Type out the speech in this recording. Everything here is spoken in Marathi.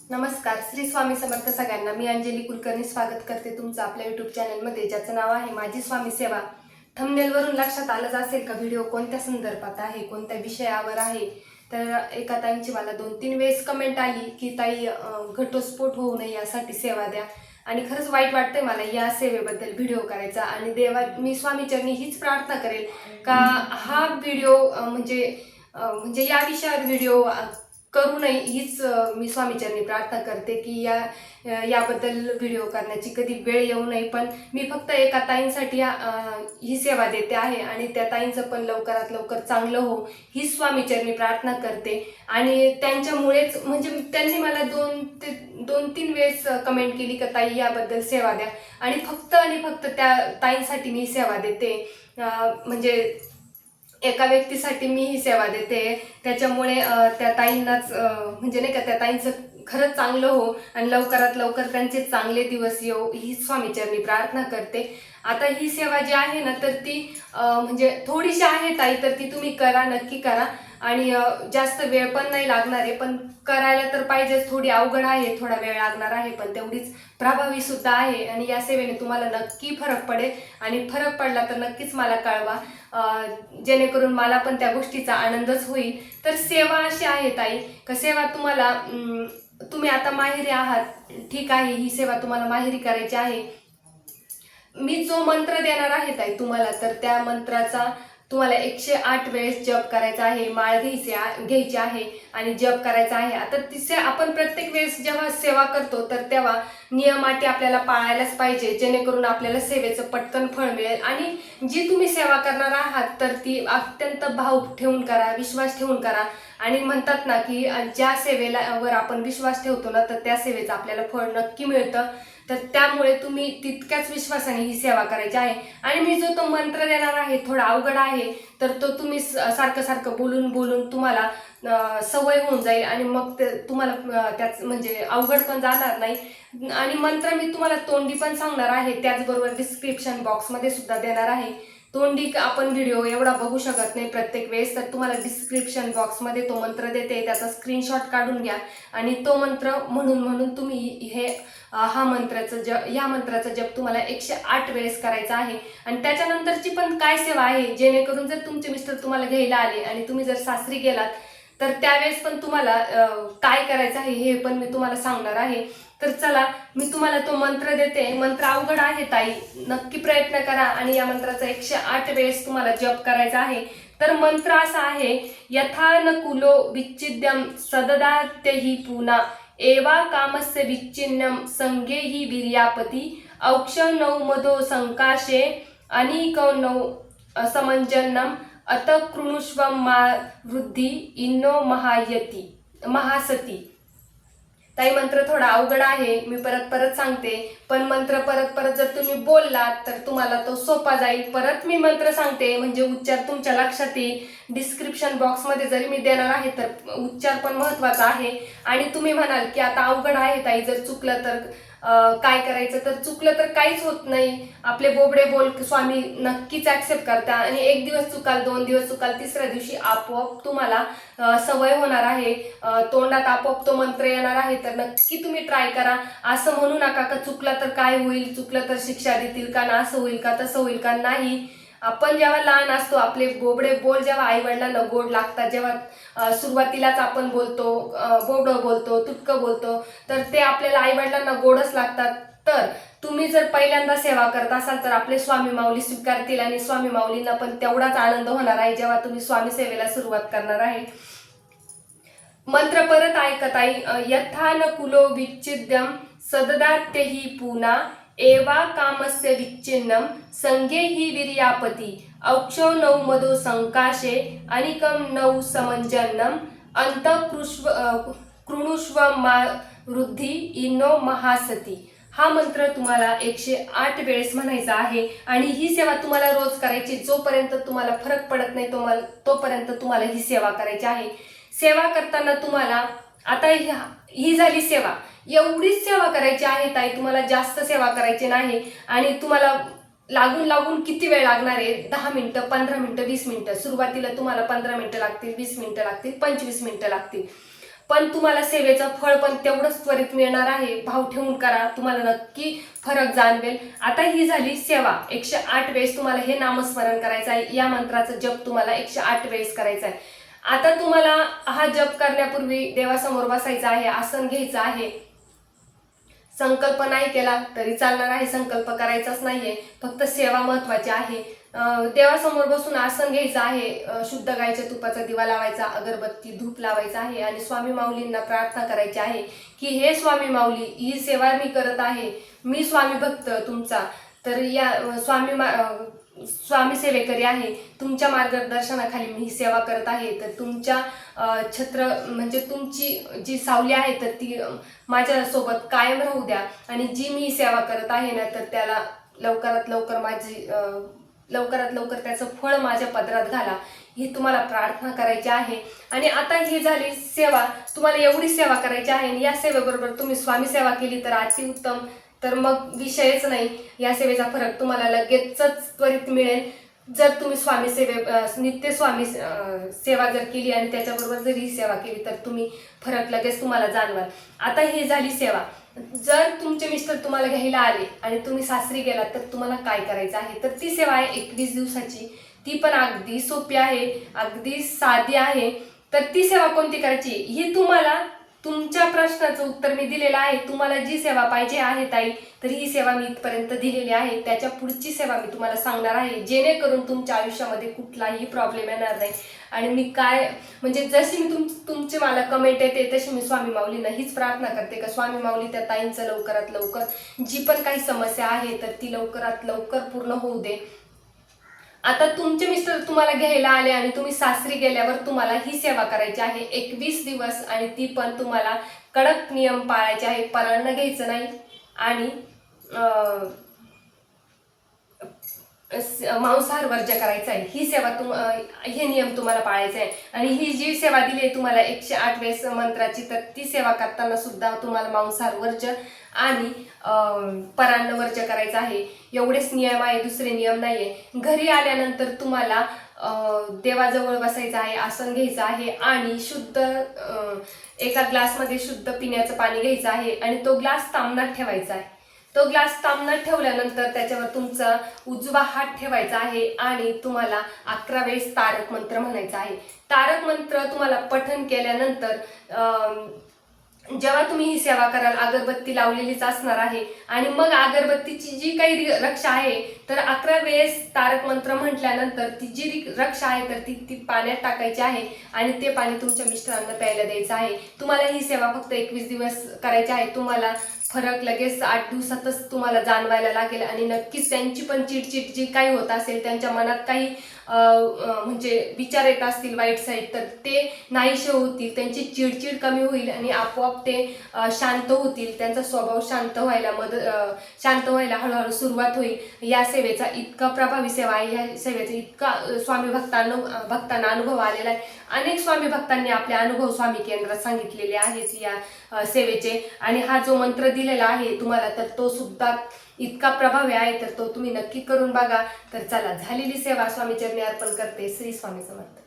नमस्कार. श्री स्वामी समर्थ सगळ्यांना. मी अंजली कुलकर्णी स्वागत करते तुमचं आपल्या यूट्यूब चॅनलमध्ये, ज्याचं नाव आहे माझी स्वामी सेवा. थंबनेलवरून लक्षात आलंच असेल का व्हिडिओ कोणत्या संदर्भात आहे, कोणत्या विषयावर आहे. तर एका ताईंची मला 2-3 वेळेस कमेंट आली की ताई घटस्फोट होऊ नये यासाठी सेवा द्या. आणि खरंच वाईट वाटतंय मला या सेवेबद्दल व्हिडिओ करायचा. आणि मी स्वामीचरणी हीच प्रार्थना करेल का हा व्हिडिओ म्हणजे या विषयावर व्हिडिओ करू नये हीच मी स्वामीचरणी प्रार्थना करते की याबद्दल व्हिडिओ करण्याची कधी वेळ येऊ नये. पण मी फक्त एका ताईंसाठी ही सेवा देते आहे आणि त्या ताईंचं पण लवकरात लवकर चांगलं हो ही स्वामीचरणी प्रार्थना करते. आणि त्यांच्यामुळेच म्हणजे त्यांनी मला 2-3 वेळेस कमेंट केली का ताई याबद्दल सेवा द्या. आणि फक्त त्या ताईंसाठी मी सेवा देते. म्हणजे एका व्यक्तीसाठी मी ही सेवा देते. त्याच्यामुळे त्या ताईंनाच म्हणजे नाही का त्या ताईंचं खरंच चांगलं हो आणि लवकरात लवकर त्यांचे चांगले दिवस येऊ ही स्वामीचरणी प्रार्थना करते. आता ही सेवा जी आहे ना तर ती म्हणजे थोडीशी आहे ताई, तर ती तुम्ही करा, नक्की करा. आणि जास्त वेळ पण नाही लागणार आहे, पण करायला तर पाहिजेच. थोडी अवघड आहे, थोडा वेळ लागणार आहे, पण तेवढीच प्रभावी सुद्धा आहे. आणि या सेवेने तुम्हाला नक्की फरक पडेल आणि फरक पडला तर नक्कीच मला कळवा, जेणेकरून मला पण त्या गोष्टीचा आनंदच होईल. तर सेवा अशी आहे ताई का सेवा तुम्हाला तुम्ही आता माहेरी आहात, ठीक आहे, ही सेवा तुम्हाला माहेरी करायची आहे. मी जो मंत्र देणार आहे ताई तुम्हाला, तर त्या मंत्राचा तुम्हाला 108 वेळेस जप करायचा आहे, माळ घ्यायची आहे आणि जप करायचा आहे. आता तिसे आपण प्रत्येक वेळेस जेव्हा सेवा करतो तर तेव्हा नियम अटी आपल्याला पाळायलाच पाहिजे, जेणेकरून आपल्याला सेवेचं पटकन फळ मिळेल. आणि जी तुम्ही सेवा करणार आहात तर ती अत्यंत भाव ठेवून करा, विश्वास ठेवून करा. आणि म्हणतात ना की ज्या सेवेवर आपण विश्वास ठेवतो ना तर त्या सेवेचं आपल्याला फळ नक्की मिळतं. तर त्यामुळे तुम्ही तितक्याच विश्वासाने ही सेवा करायची आहे. आणि मी जो तो मंत्र देणार आहे थोडा अवघड आहे, तर तो तुम्ही सारखं बोलून बोलून तुम्हाला सवय होऊन जाईल आणि मग तुम्हाला त्याच म्हणजे अवघड पण जाणार नाही. आणि मंत्र मी तुम्हाला तोंडी पण सांगणार आहे, त्याचबरोबर डिस्क्रिप्शन बॉक्समध्ये सुद्धा देणार आहे. तोंडी आपण व्हिडिओ एवढा बघू शकत नाही प्रत्येक वेळेस, तर तुम्हाला डिस्क्रिप्शन बॉक्समध्ये तो मंत्र देते, त्याचा स्क्रीनशॉट काढून घ्या आणि तो मंत्र म्हणून तुम्ही या मंत्राचा जप तुम्हाला 108 वेळेस करायचा आहे. आणि त्याच्यानंतरची पण काय सेवा आहे, जेणेकरून जर तुमचे मिस्टर तुम्हाला घ्यायला आले आणि तुम्ही जर सासरी गेलात तर त्यावेळेस पण तुम्हाला काय करायचं आहे हे पण मी तुम्हाला सांगणार आहे. तर चला मी तुम्हाला तो मंत्र देते. मंत्र अवघड आहे ताई, नक्की प्रयत्न करा आणि या मंत्राचा 108 वेळेस तुम्हाला जप करायचा आहे. तर मंत्र असा आहे, यथानकुलो विच्छिद्यम सददात्यहि पुना एवा कामस्य विच्छिन्नम संगेहि वीर्यापती औक्षणौ मधो संकाशे अनिकौनौ समंजन्नम अत कृणुष्व मा वृद्धी इन्नो महासती. ताई मंत्र थोडा अवघड आहे, मी परत सांगते. पण मंत्र परत जर तुम्ही बोललात तर तुम्हाला तो सोपा जाईल. परत मी मंत्र सांगते म्हणजे उच्चार तुमच्या लक्षात येईल. डिस्क्रिप्शन बॉक्समध्ये जरी मी देणार आहे तर उच्चार पण महत्त्वाचा आहे. आणि तुम्ही म्हणाल की आता अवघड आहे ताई, जर चुकलं तर काय करायचं. तर चुकलं तर काहीच होत नाही. आपले बोबडे बोल स्वामी नक्कीच ऍक्सेप्ट करता. आणि 1 दिवस चुकाल, 2 दिवस चुकाल, तिसऱ्या दिवशी आपोआप तुम्हाला सवय होणार आहे, तोंडात आपोआप तो मंत्र येणार आहे. तर नक्की तुम्ही ट्राय करा. असं म्हणू नका का चुकलं तर काय होईल, चुकलं तर शिक्षा देतील का ना, असं होईल का तसं होईल का. नाही, आपण जेव्हा लहान असतो आपले बोबडे बोल जेव्हा आई वडिलांना गोड लागतात, जेव्हा सुरुवातीलाच आपण बोलतो, बोबडं बोलतो, तुटकं बोलतो, तर ते आपल्याला आई वडिलांना गोडच लागतात. तर तुम्ही जर पहिल्यांदा सेवा करत असाल तर आपले स्वामी माऊली स्वीकारतील आणि स्वामी माऊलींना पण तेवढाच आनंद होणार आहे जेव्हा तुम्ही स्वामी सेवेला सुरुवात करणार आहे. मंत्र परत ऐकत आई, यथानकुलो विच्छिद्यम सददात्यहि पुना एवा कामस्य विच्छिन्नम संगेहि वीर्यापती औक्षणौ मधो संकाशे अनिकम नौ समंजन्नम अंत कृणुष्व मा वृद्धी इनो महासती. हा मंत्र तुम्हाला 108 वेळेस म्हणायचा आहे. आणि ही सेवा तुम्हाला रोज करायची, जोपर्यंत तुम्हाला फरक पडत नाही तोपर्यंत तुम्हाला ही सेवा करायची आहे. सेवा करताना तुम्हाला आता ही झाली सेवा, एवढीच सेवा करायची आहे ताई, तुम्हाला जास्त सेवा करायची नाही. आणि तुम्हाला लागून किती वेळ लागणार आहे, 10 मिनिटं, 15 मिनिटं, 20 मिनिटं. सुरुवातीला तुम्हाला 15 मिनिटं लागतील, 20 मिनिटं लागतील, 25 मिनिटं लागतील. पण तुम्हाला सेवेचं फळ पण तेवढंच त्वरित मिळणार आहे. भाव ठेवून करा, तुम्हाला नक्की फरक जाणवेल. आता ही झाली सेवा. 108 वेळेस तुम्हाला हे नामस्मरण करायचं आहे. या मंत्राचं जप तुम्हाला 108 वेळेस करायचा आहे. आता तुम्हाला हा जप करण्यापूर्वी देवासमोर बसायचं आहे, आसन घ्यायचं आहे. संकल्प नाही केला तरी चालणार आहे, संकल्प करायचाच नाहीये, फक्त सेवा महत्वाची आहे. देवासमोर बसून आसन घ्यायचं आहे, शुद्ध गायच्या तुपाचा दिवा लावायचा, अगरबत्ती धूप लावायचा आहे आणि स्वामी माऊलींना प्रार्थना करायची आहे की हे स्वामी माऊली, ही सेवा मी करत आहे, मी स्वामी भक्त तुमचा, तर या स्वामी सेवेकरी आहे, तुमच्या मार्गदर्शनाखाली मी ही सेवा करत आहे, तर तुमच्या छत्र म्हणजे तुमची जी सावली आहे तर ती माझ्यासोबत कायम राहू द्या आणि जी मी सेवा करत आहे ना तर त्याला लवकरात लवकर त्याचं फळ माझ्या पदरात घाला, ही तुम्हाला प्रार्थना करायची आहे. आणि आता ही झाली सेवा. तुम्हाला एवढी सेवा करायची आहे आणि या सेवेबरोबर तुम्ही स्वामी सेवा केली तर अतिउत्तम, तर मग विषयच नाही. या सेवेचा फरक तुम्हाला लगेचच त्वरित मिळेल. जर तुम्ही नित्य स्वामी सेवा जर केली आणि त्याच्याबरोबर जर ही सेवा केली तर तुम्ही फरक लगेच तुम्हाला जाणवाल. आता ही झाली सेवा. जर तुमचे मिस्टर तुम्हाला घ्यायला आले आणि तुम्ही सासरी गेलात तर तुम्हाला काय करायचं आहे, तर ती सेवा आहे 21 दिवसाची. ती पण अगदी सोपी आहे, अगदी साधी आहे. तर ती सेवा कोणती करायची ही तुम्हाला तुमच्या प्रश्नाचं उत्तर मी दिलेलं आहे. तुम्हाला जी सेवा पाहिजे आहे ताई, तर ही सेवा मी इथपर्यंत दिलेली आहे. त्याच्या पुढची सेवा मी तुम्हाला सांगणार आहे, जेणेकरून तुमच्या आयुष्यामध्ये कुठलाही प्रॉब्लेम येणार नाही. आणि मी काय म्हणजे जशी मी तुमचे मला कमेंट येते तशी मी स्वामी माऊलींना हीच प्रार्थना करते का स्वामी माऊली त्या ताईंचं लवकरात लवकर जी पण काही समस्या आहे तर ती लवकरात लवकर पूर्ण होऊ दे. आता तुमचे मिस्टर तुम्हाला घ्यायला आले आणि तुम्ही सासरी गेल्यावर तुम्हाला ही सेवा करायची आहे 21 दिवस आणि ती पण तुम्हाला कडक नियम पाळायचे आहे. परान्न घ्यायचं नाही आणि मांसाहार वर्ज्य करायचा आहे. ही सेवा हे नियम तुम्हाला पाळायचे आहे. आणि ही जी सेवा दिली आहे तुम्हाला 108 वेळेस मंत्राची, तर ती सेवा करताना सुद्धा तुम्हाला मांसाहार वर्ज्य आणि परान्न वर्ज्य करायचं आहे. एवढेच नियम आहे, दुसरे नियम नाहीये. घरी आल्यानंतर तुम्हाला देवाजवळ बसायचं आहे, आसन घ्यायचं आहे आणि एका ग्लासमध्ये शुद्ध पिण्याचं पाणी घ्यायचं आहे आणि तो ग्लास तामणात ठेवायचा आहे. तो ग्लास तामणात ठेवल्यानंतर त्याच्यावर तुमचा उजवा हात ठेवायचा आहे आणि तुम्हाला 11 वेळेस तारक मंत्र म्हणायचा आहे. तारक मंत्र तुम्हाला पठण केल्यानंतर जेव्हा तुम्ही ही सेवा कराल अगरबत्ती लावलेलीच असणार आहे आणि मग अगरबत्तीची जी काही रक्षा आहे तर 11 वेळेस तारक मंत्र म्हटल्यानंतर ती जी रक्षा आहे तर ती पाण्यात टाकायची आहे आणि ते पाणी तुमच्या मिस्टरांना प्यायला द्यायचं आहे. तुम्हाला ही सेवा फक्त 21 दिवस करायची आहे. तुम्हाला फरक लगेच 8 दिवसातच तुम्हाला जाणवायला लागेल आणि नक्कीच त्यांची पण चिडचिड जी काही होत असेल, त्यांच्या मनात काही म्हणजे विचार येत असतील वाईट साईड, तर ते नाहीसे होतील, त्यांची चिडचिड कमी होईल आणि आपोआप ते शांत होतील. त्यांचा स्वभाव शांत व्हायला हळूहळू सुरुवात होईल. या सेवेचा इतका प्रभावी सेवा आहे, या सेवेचा इतका स्वामी भक्तांना अनुभव आलेला आहे. अनेक स्वामी भक्तांनी आपले अनुभव स्वामी केंद्रात सांगितलेले आहेत या सेवेचे. आणि हा जो मंत्र दिलेला आहे तुम्हाला तर तो सुद्धा इतका प्रभावी आहे, तर तो तुम्ही नक्की करून बघा. तर चला, झालेली सेवा स्वामी चरणी अर्पण करते. श्री स्वामी समर्थ.